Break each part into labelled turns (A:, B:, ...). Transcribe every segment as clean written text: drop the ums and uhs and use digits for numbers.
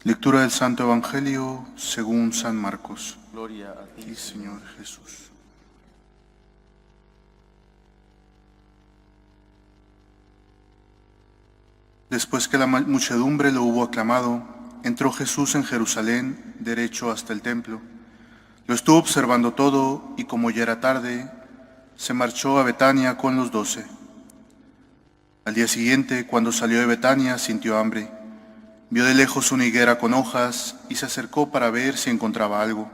A: Lectura del Santo Evangelio según San Marcos.
B: Gloria a ti,
A: Señor Jesús. Después que la muchedumbre lo hubo aclamado, entró Jesús en Jerusalén, derecho hasta el templo. Lo estuvo observando todo y como ya era tarde, se marchó a Betania con los 12. Al día siguiente, cuando salió de Betania, sintió hambre. Vio de lejos una higuera con hojas y se acercó para ver si encontraba algo.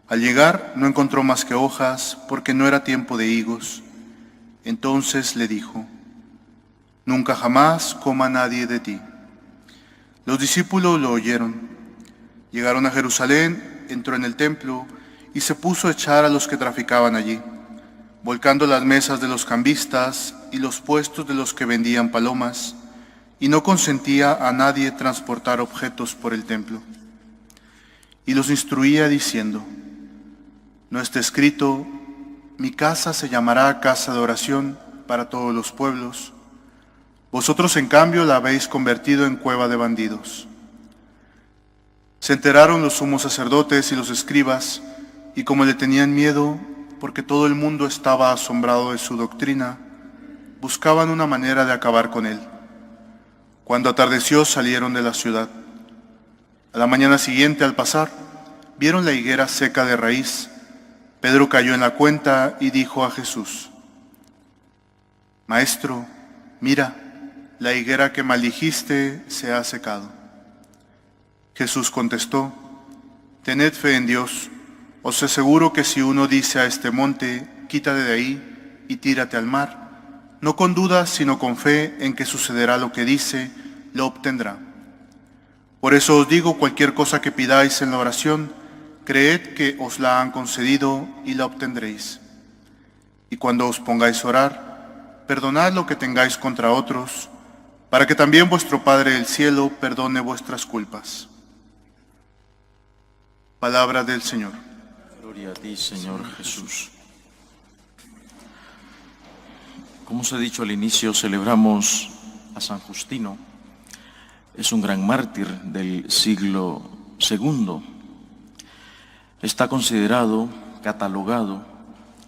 A: Al llegar, no encontró más que hojas, porque no era tiempo de higos. Entonces le dijo: «Nunca jamás coma nadie de ti». Los discípulos lo oyeron. Llegaron a Jerusalén, entró en el templo y se puso a echar a los que traficaban allí, volcando las mesas de los cambistas y los puestos de los que vendían palomas, y no consentía a nadie transportar objetos por el templo. Y los instruía diciendo: «¿No está escrito: mi casa se llamará casa de oración para todos los pueblos? Vosotros, en cambio, la habéis convertido en cueva de bandidos». Se enteraron los sumos sacerdotes y los escribas, y como le tenían miedo, porque todo el mundo estaba asombrado de su doctrina, buscaban una manera de acabar con él. Cuando atardeció, salieron de la ciudad. A la mañana siguiente, al pasar, vieron la higuera seca de raíz. Pedro cayó en la cuenta y dijo a Jesús: «Maestro, mira, la higuera que maldijiste se ha secado». Jesús contestó: «Tened fe en Dios. Os aseguro que si uno dice a este monte: quítate de ahí y tírate al mar, no con dudas, sino con fe en que sucederá lo que dice, lo obtendrá. Por eso os digo, cualquier cosa que pidáis en la oración, creed que os la han concedido y la obtendréis. Y cuando os pongáis a orar, perdonad lo que tengáis contra otros, para que también vuestro Padre del cielo perdone vuestras culpas». Palabra del Señor.
B: Gloria a ti, Señor Jesús. Como os he dicho al inicio, celebramos a San Justino. Es un gran mártir del siglo II. Está considerado, catalogado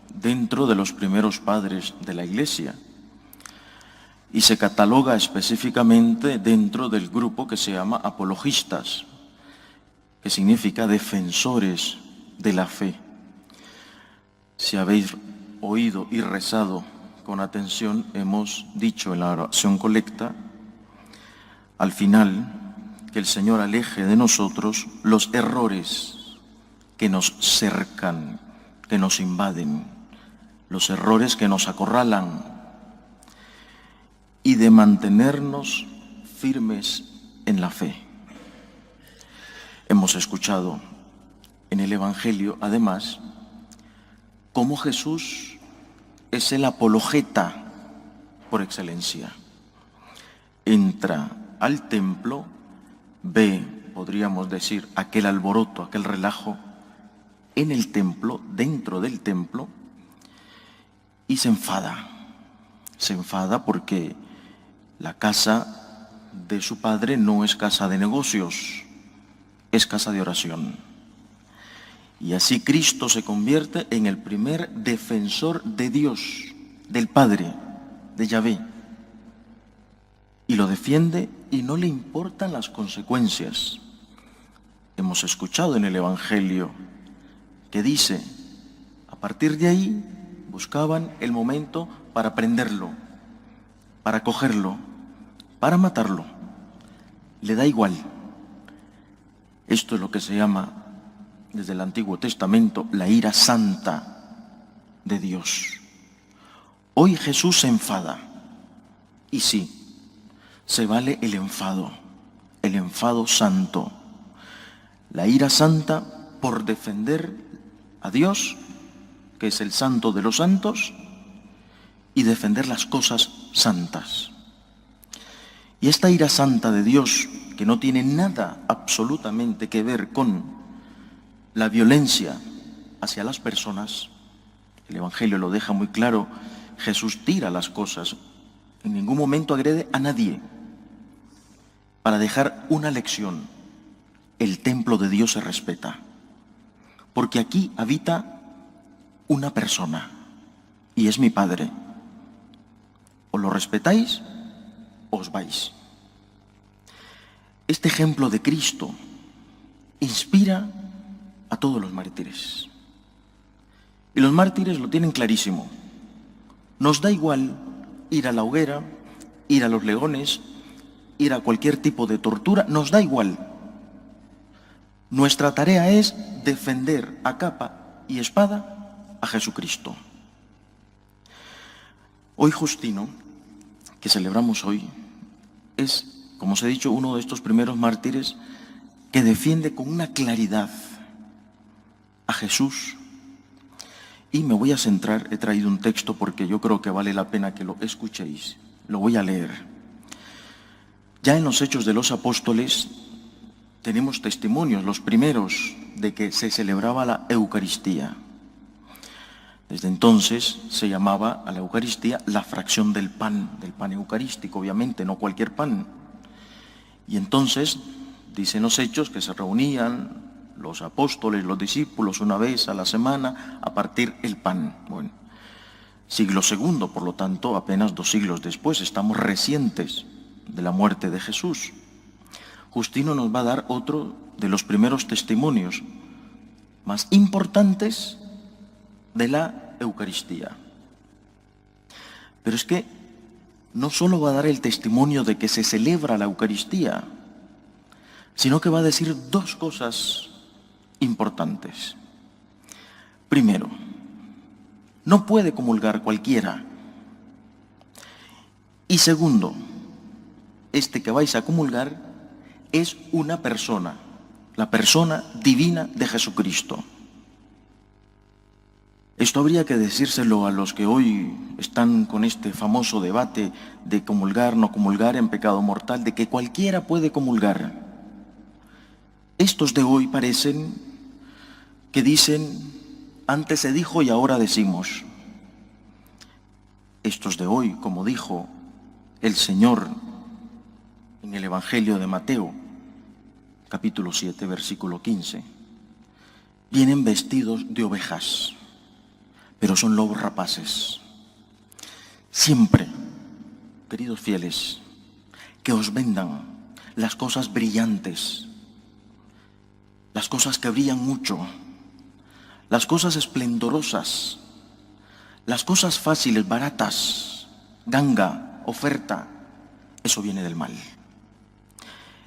B: dentro de los primeros padres de la Iglesia y se cataloga específicamente dentro del grupo que se llama apologistas, que significa defensores de la fe. Si habéis oído y rezado con atención, hemos dicho en la oración colecta, al final, que el Señor aleje de nosotros los errores que nos cercan, que nos invaden, los errores que nos acorralan, y de mantenernos firmes en la fe. Hemos escuchado en el Evangelio, además, cómo Jesús es el apologeta por excelencia. Entra al templo, ve, podríamos decir, aquel alboroto, aquel relajo en el templo, dentro del templo, y se enfada. Se enfada porque la casa de su padre no es casa de negocios, es casa de oración. Y así Cristo se convierte en el primer defensor de Dios, del Padre, de Yahvé. Y lo defiende y no le importan las consecuencias. Hemos escuchado en el Evangelio que dice, a partir de ahí buscaban el momento para prenderlo, para cogerlo, para matarlo. Le da igual. Esto es lo que se llama, desde el Antiguo Testamento, la ira santa de Dios. Hoy Jesús se enfada. Y sí, se vale el enfado santo. La ira santa por defender a Dios, que es el santo de los santos, y defender las cosas santas. Y esta ira santa de Dios, que no tiene nada absolutamente que ver con la violencia hacia las personas, el Evangelio lo deja muy claro, Jesús tira las cosas, en ningún momento agrede a nadie, para dejar una lección. el templo de Dios se respeta, porque aquí habita una persona, y es mi Padre. O lo respetáis o os vais. Este ejemplo de Cristo inspira a todos los mártires. Y los mártires lo tienen clarísimo. Nos da igual ir a la hoguera, ir a los leones, ir a cualquier tipo de tortura, nos da igual. Nuestra tarea es defender a capa y espada a Jesucristo. Hoy Justino, que celebramos hoy, es, como os he dicho, uno de estos primeros mártires que defiende con una claridad a Jesús. Y me voy a centrar, he traído un texto porque yo creo que vale la pena que lo escuchéis. Lo voy a leer. Ya en los Hechos de los Apóstoles tenemos testimonios, los primeros, de que se celebraba la Eucaristía. Desde entonces se llamaba a la Eucaristía la fracción del pan eucarístico, obviamente, no cualquier pan. Y entonces, dicen los Hechos, que se reunían los apóstoles, los discípulos, una vez a la semana a partir el pan. Bueno, siglo II, por lo tanto, apenas 2 siglos después, estamos recientes de la muerte de Jesús. Justino nos va a dar otro de los primeros testimonios más importantes de la Eucaristía. Pero es que no solo va a dar el testimonio de que se celebra la Eucaristía, sino que va a decir 2 cosas importantes. Primero, no puede comulgar cualquiera. Y segundo, este que vais a comulgar es una persona, la persona divina de Jesucristo. Esto habría que decírselo a los que hoy están con este famoso debate de comulgar, no comulgar en pecado mortal, de que cualquiera puede comulgar. Estos de hoy parecen que dicen, antes se dijo y ahora decimos. Estos de hoy, como dijo el Señor en el Evangelio de Mateo, capítulo 7, versículo 15, vienen vestidos de ovejas, pero son lobos rapaces. Siempre, queridos fieles, que os vendan las cosas brillantes, las cosas que brillan mucho, las cosas esplendorosas, las cosas fáciles, baratas, ganga, oferta, eso viene del mal.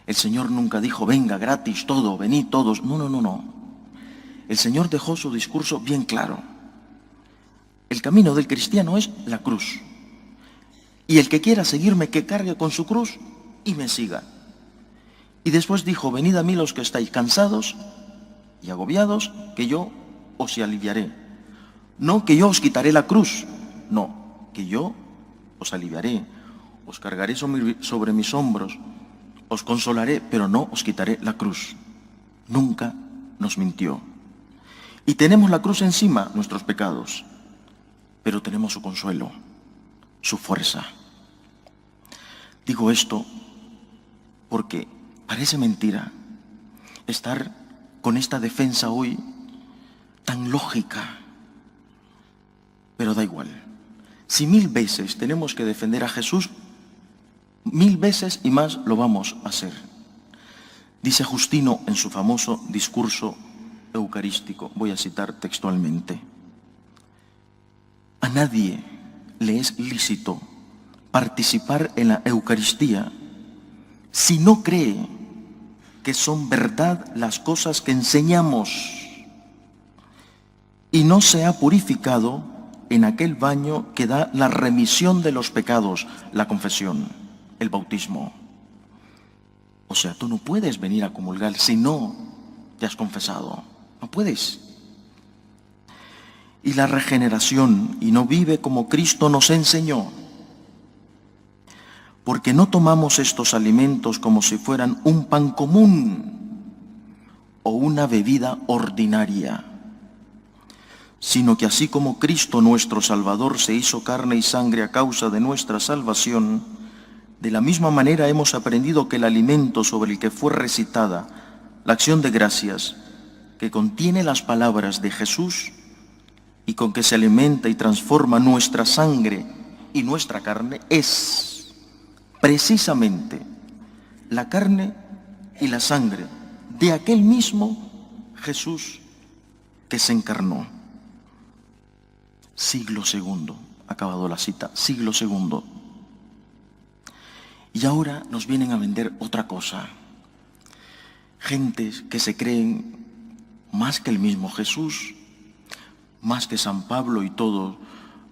B: El Señor nunca dijo, venga, gratis, todo, venid todos. No. El Señor dejó su discurso bien claro. El camino del cristiano es la cruz. Y el que quiera seguirme, que cargue con su cruz y me siga. Y después dijo, venid a mí los que estáis cansados y agobiados, que yo os aliviaré. No que yo os quitaré la cruz, no, que yo os aliviaré, os cargaré sobre mis hombros, os consolaré, pero no os quitaré la cruz. Nunca nos mintió. Y tenemos la cruz encima, nuestros pecados, pero tenemos su consuelo, su fuerza. Digo esto porque parece mentira estar con esta defensa hoy tan lógica, pero da igual. Si 1000 veces tenemos que defender a Jesús, 1000 veces y más lo vamos a hacer. Dice Justino en su famoso discurso eucarístico, voy a citar textualmente: a nadie le es lícito participar en la Eucaristía si no cree que son verdad las cosas que enseñamos y no se ha purificado en aquel baño que da la remisión de los pecados, la confesión, el bautismo. O sea, tú no puedes venir a comulgar si no te has confesado. No puedes. Y la regeneración, y no vive como Cristo nos enseñó, porque no tomamos estos alimentos como si fueran un pan común o una bebida ordinaria, sino que así como Cristo nuestro Salvador se hizo carne y sangre a causa de nuestra salvación, de la misma manera hemos aprendido que el alimento sobre el que fue recitada la acción de gracias que contiene las palabras de Jesús y con que se alimenta y transforma nuestra sangre y nuestra carne, es precisamente la carne y la sangre de aquel mismo Jesús que se encarnó. Siglo II, acabado la cita, siglo II. Y ahora nos vienen a vender otra cosa. Gentes que se creen más que el mismo Jesús, más que San Pablo y todos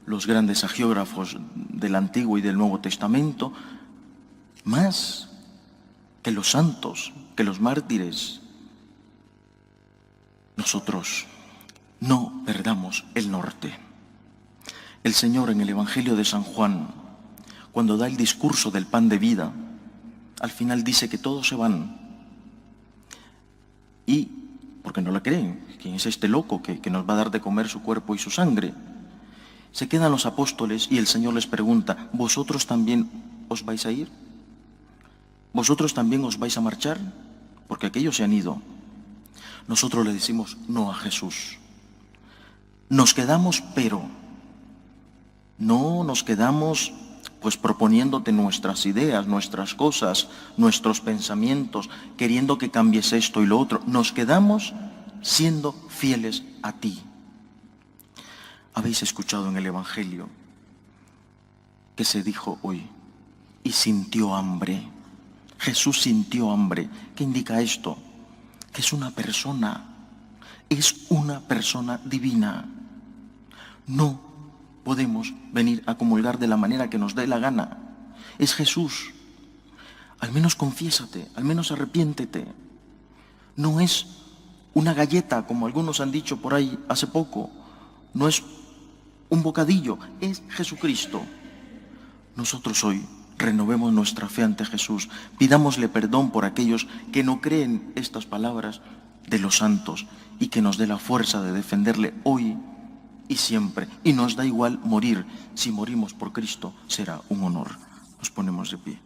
B: los grandes hagiógrafos del Antiguo y del Nuevo Testamento, más que los santos, que los mártires. Nosotros no perdamos el norte. El Señor en el Evangelio de San Juan, cuando da el discurso del pan de vida, al final dice que todos se van. Y, porque no le creen, ¿quién es este loco que nos va a dar de comer su cuerpo y su sangre? Se quedan los apóstoles y el Señor les pregunta, ¿vosotros también os vais a ir? ¿Vosotros también os vais a marchar? Porque aquellos se han ido. Nosotros le decimos no a Jesús. Nos quedamos, pero no nos quedamos pues proponiéndote nuestras ideas, nuestras cosas, nuestros pensamientos, queriendo que cambies esto y lo otro. Nos quedamos siendo fieles a ti. Habéis escuchado en el Evangelio que se dijo hoy, y sintió hambre. Jesús sintió hambre. ¿Qué indica esto? Que es una persona divina. No podemos venir a comulgar de la manera que nos dé la gana. Es Jesús. Al menos confiésate, al menos arrepiéntete. No es una galleta, como algunos han dicho por ahí hace poco. No es un bocadillo, es Jesucristo. Nosotros hoy renovemos nuestra fe ante Jesús. Pidámosle perdón por aquellos que no creen estas palabras de los santos y que nos dé la fuerza de defenderle hoy y siempre. Y nos da igual morir. Si morimos por Cristo será un honor. Nos ponemos de pie.